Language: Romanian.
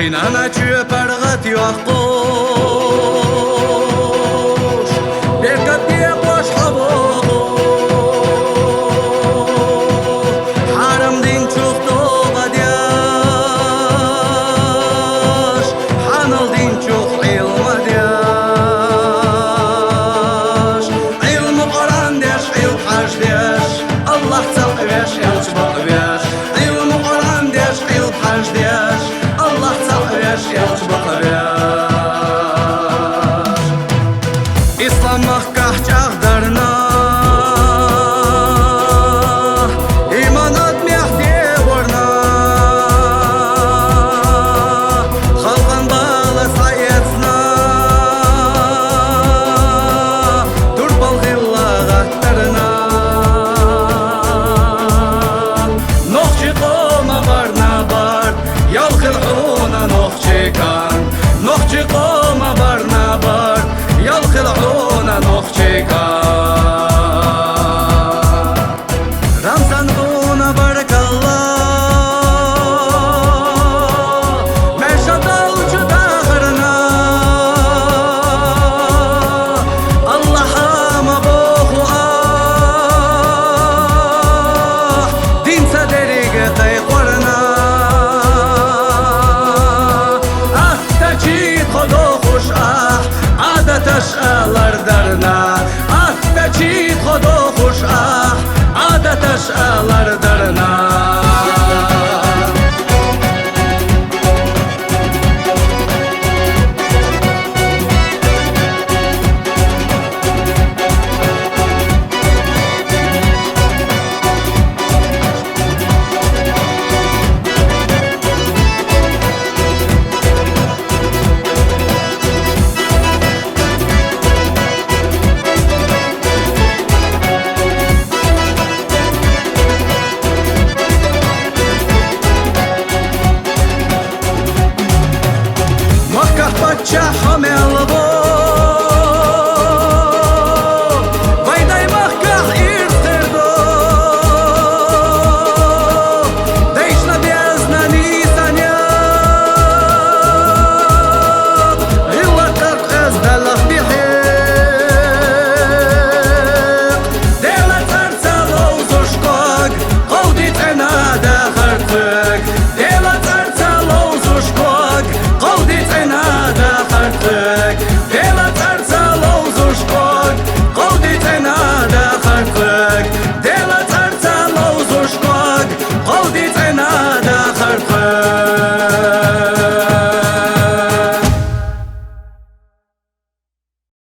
Qaynana çöparğat yoq qoş Berkat diye boş havoğuş Haramdin çok doğğa diyaş Hanaldin çok ilma diyaş İlmi Qur'an diyaş, ilm hac diyaş Allah taqveş, elçi baqveş İlmi Qur'an diyaş, ilm hac diyaş Allah taqveş, elçi baqveş İslam mahkah çağdarına İman atmiyah devorna Halqan bala sayetsna Turbal xillağatlarına Noqçı qoma barna bar Yalqil una noqçı kan Noqçı qoma barna bar Yalqil una noqçı kan Ramzan una barakallah Merşada ucu dağırına Allah'ıma boğu ah Dinsa derige qayqoruna Ah da çiğit xodo xuş ah Adataş ağlardarına Ah da çiğit xodo xuş ah Adataş ağlardarına